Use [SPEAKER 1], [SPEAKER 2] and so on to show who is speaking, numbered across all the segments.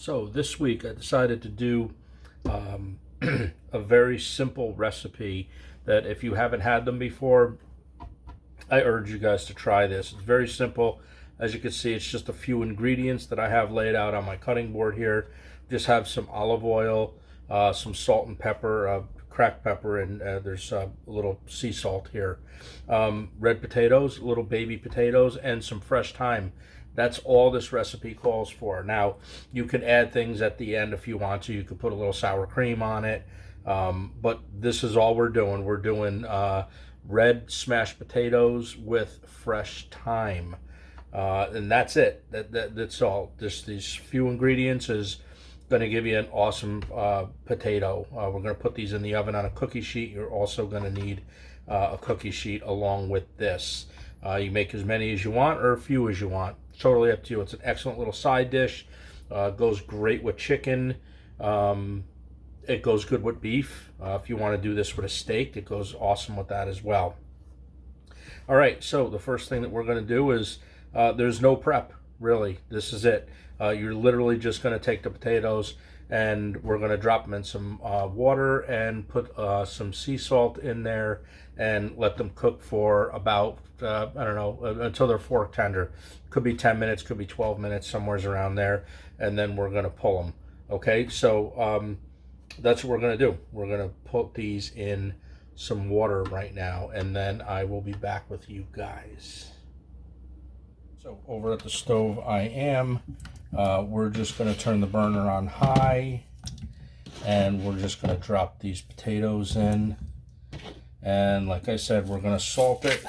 [SPEAKER 1] So this week I decided to do a very simple recipe that if you haven't had them before, I urge you guys to try this. It's very simple. As you can see, it's just a few ingredients that I have laid out on my cutting board here. Just have some olive oil, some salt and pepper, cracked pepper, and there's a little sea salt here. Red potatoes, little baby potatoes, and some fresh thyme. That's all this recipe calls for. Now, you can add things at the end if you want to. You could put a little sour cream on it. But this is all we're doing. We're doing red smashed potatoes with fresh thyme. And that's it. That's all. Just these few ingredients is going to give you an awesome potato. We're going to put these in the oven on a cookie sheet. You're also going to need a cookie sheet along with this. You make as many as you want or a few as you want. Totally up to you. It's an excellent little side dish. Goes great with chicken. It goes good with beef. If you want to do this with a steak, it goes awesome with that as well. All right, so the first thing that we're going to do is there's no prep, really. This is it. You're literally just going to take the potatoes and we're going to drop them in some water and put some sea salt in there and let them cook for about, I don't know, until they're fork tender. Could be 10 minutes, could be 12 minutes, somewhere's around there. And then we're going to pull them. Okay, so that's what we're going to do. We're going to put these in some water right now, and then I will be back with you guys. So over at the stove I am. We're just going to turn the burner on high, and we're just going to drop these potatoes in. And like I said, we're going to salt it.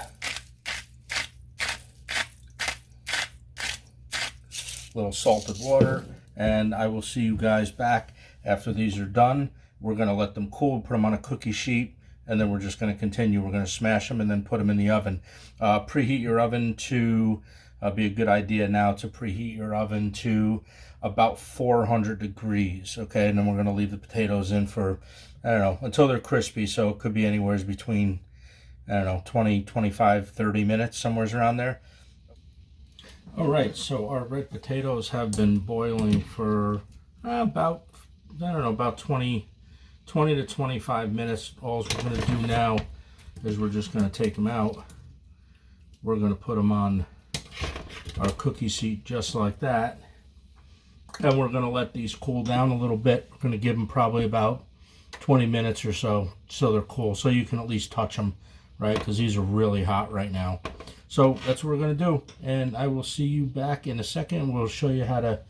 [SPEAKER 1] Little salted water, and I will see you guys back after these are done. We're going to let them cool, put them on a cookie sheet, and then we're just going to continue. We're going to smash them and then put them in the oven. Preheat your oven to, be a good idea now to preheat your oven to about 400 degrees, okay? And then we're going to leave the potatoes in for, I don't know, until they're crispy, so it could be anywhere between, I don't know, 20, 25, 30 minutes, somewhere around there. All right, so our red potatoes have been boiling for about, I don't know, about 20 to 25 minutes. All we're going to do now is we're just going to take them out. We're going to put them on our cookie sheet just like that. And we're going to let these cool down a little bit. We're going to give them probably about 20 minutes or so they're cool. So you can at least touch them, right? Because these are really hot right now. So that's what we're going to do. And I will see you back in a second. We'll show you how to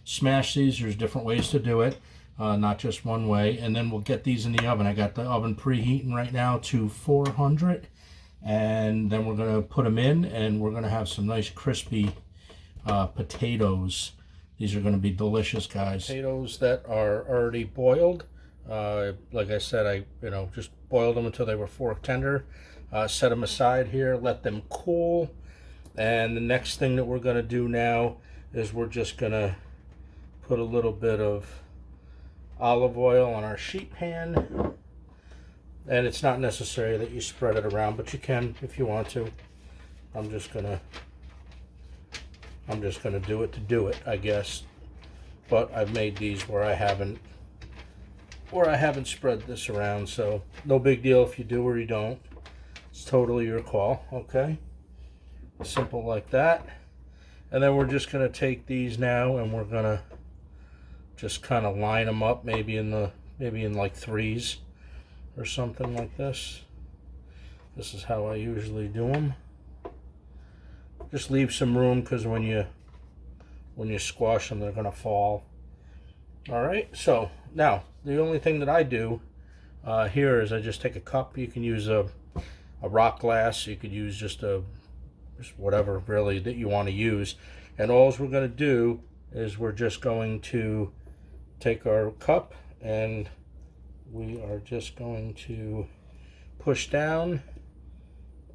[SPEAKER 1] smash these. There's different ways to do it. Not just one way. And then we'll get these in the oven. I got the oven preheating right now to 400. And then we're going to put them in, and we're going to have some nice crispy potatoes. These are going to be delicious, guys. Potatoes that are already boiled. Like I said, I just boiled them until they were fork tender. Set them aside here, let them cool. And the next thing that we're going to do now is we're just going to put a little bit of olive oil on our sheet pan. And it's not necessary that you spread it around, but you can if you want to. I'm just gonna do it to do it, I guess. But I've made these where I haven't spread this around, so no big deal if you do or you don't. It's totally your call, okay? Simple like that. And then we're just gonna take these now, and we're gonna just kind of line them up, maybe in like threes or something like this. This is how I usually do them. Just leave some room, because when you squash them, they're gonna fall. All right, so now the only thing that I do here is I just take a cup. You can use a rock glass. You could use just whatever really that you want to use. And all we're going to do is we're just going to take our cup, and we are just going to push down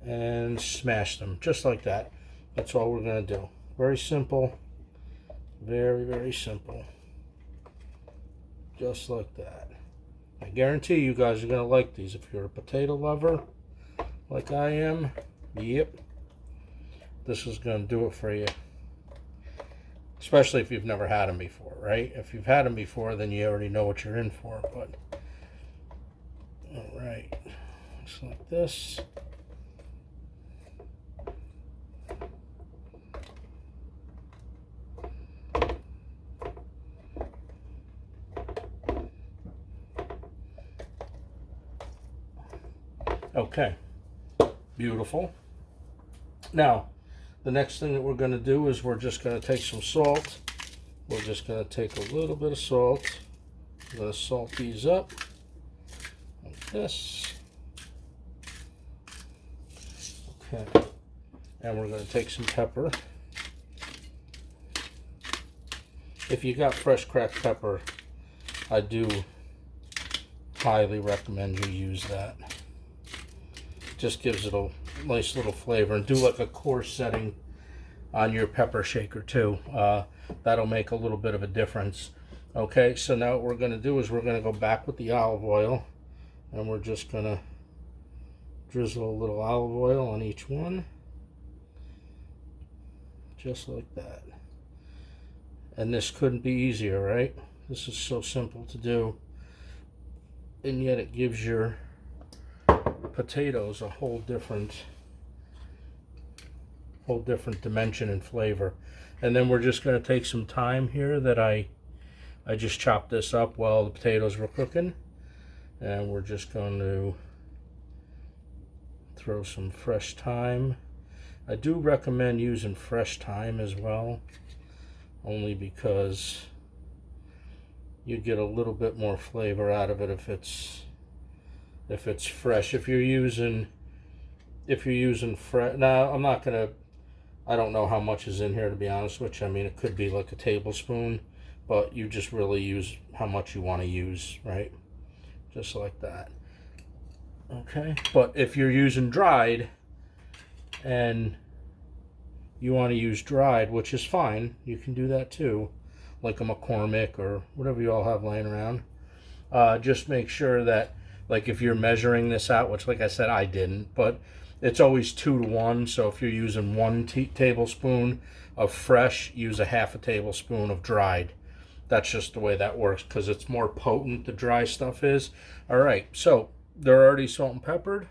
[SPEAKER 1] and smash them just like that. That's all we're going to do. Very simple. Very, very simple. Just like that. I guarantee you guys are going to like these. If you're a potato lover like I am, yep, this is going to do it for you. especially if you've never had them before, right? If you've had them before, then you already know what you're in for. But all right, just like this. Okay, beautiful. Now, the next thing that we're going to do is we're just going to take some salt. We're just going to take a little bit of salt. I'm going to salt these up like this. Okay, and we're going to take some pepper. If you got fresh cracked pepper, I do highly recommend you use that. Just gives it a nice little flavor. And do like a coarse setting on your pepper shaker too. That'll make a little bit of a difference. Okay, so now what we're going to do is we're going to go back with the olive oil, and we're just going to drizzle a little olive oil on each one, just like that. And this couldn't be easier, right? This is so simple to do, and yet it gives your potatoes a whole different dimension and flavor. And then we're just going to take some thyme here that I just chopped this up while the potatoes were cooking, and we're just going to throw some fresh thyme. I do recommend using fresh thyme as well, only because you get a little bit more flavor out of it if it's fresh. If you're using fresh, now I'm not gonna, I don't know how much is in here, to be honest with you. I mean, it could be like a tablespoon, but you just really use how much you want to use, right? Just like that. Okay, but if you're using dried and you want to use dried, which is fine, you can do that too, like a McCormick or whatever you all have laying around. Just make sure that, like, if you're measuring this out, which, like I said, I didn't, but it's always 2 to 1. So if you're using 1 tablespoon of fresh, use a half a tablespoon of dried. That's just the way that works, because it's more potent, the dry stuff is. All right, so they're already salt and peppered.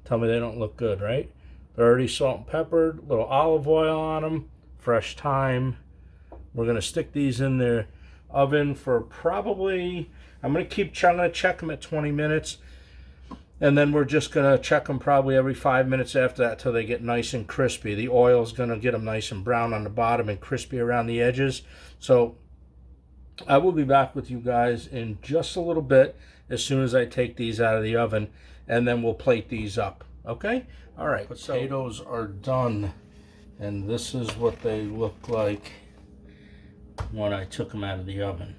[SPEAKER 1] Tell me they don't look good, right? They're already salt and peppered, little olive oil on them, fresh thyme. We're gonna stick these in the oven for probably, I'm gonna check them at 20 minutes. And then we're just gonna check them probably every 5 minutes after that till they get nice and crispy. The oil's gonna get them nice and brown on the bottom and crispy around the edges. So I will be back with you guys in just a little bit as soon as I take these out of the oven, and then we'll plate these up, okay? All right, potatoes are done, and this is what they look like when I took them out of the oven.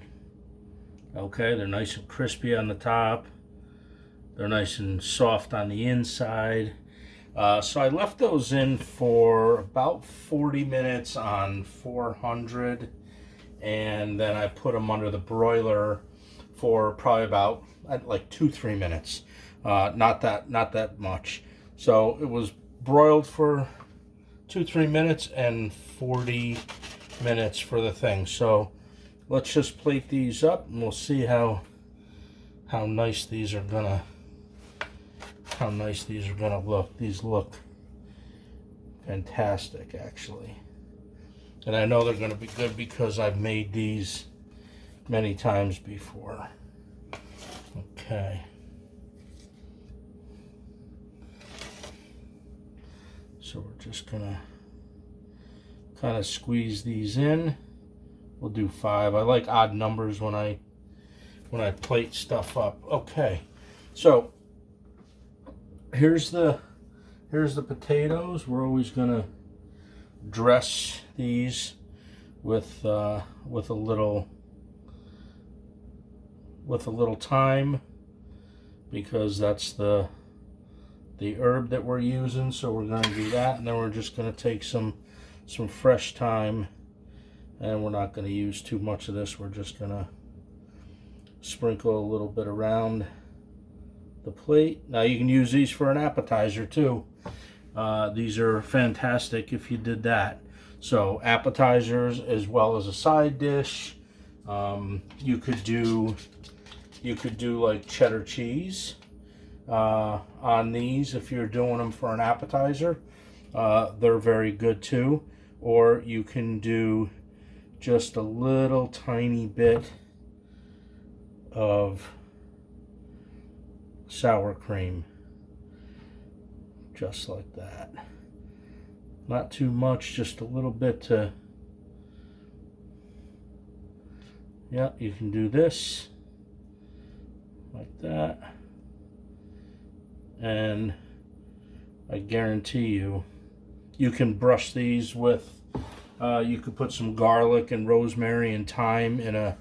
[SPEAKER 1] Okay, they're nice and crispy on the top. They're nice and soft on the inside. So I left those in for about 40 minutes on 400, and then I put them under the broiler for probably about like 2-3 minutes. Not that much. So it was broiled for 2-3 minutes and 40 minutes for the thing. So let's just plate these up, and we'll see how nice these are gonna look. These look fantastic, actually, and I know they're gonna be good because I've made these many times before. Okay, so we're just gonna kind of squeeze these in. We'll do 5. I like odd numbers when I plate stuff up. Okay, so here's the potatoes. We're always gonna dress these with a little thyme, because that's the herb that we're using. So we're gonna do that, and then we're just gonna take some fresh thyme, and we're not gonna use too much of this. We're just gonna sprinkle a little bit around the plate. Now you can use these for an appetizer too. These are fantastic if you did that. So appetizers as well as a side dish. You could do like cheddar cheese on these if you're doing them for an appetizer. They're very good too. Or you can do just a little tiny bit of sour cream, just like that. Not too much, just a little bit to, yeah, you can do this like that, and I guarantee you, you can brush these with, you could put some garlic and rosemary and thyme in a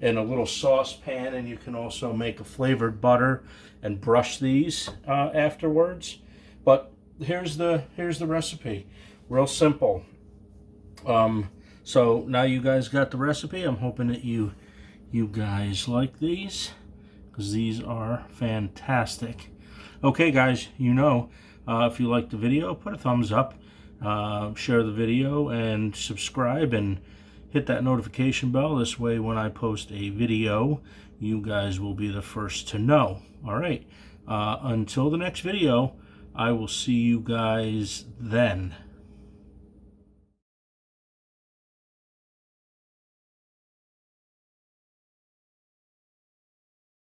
[SPEAKER 1] little saucepan, and you can also make a flavored butter and brush these afterwards. But here's the recipe, real simple. So now you guys got the recipe. I'm hoping that you guys like these, because these are fantastic. Okay guys, if you liked the video, put a thumbs up, share the video, and subscribe, and hit that notification bell. This way when I post a video, you guys will be the first to know. All right, until the next video, I will see you guys then.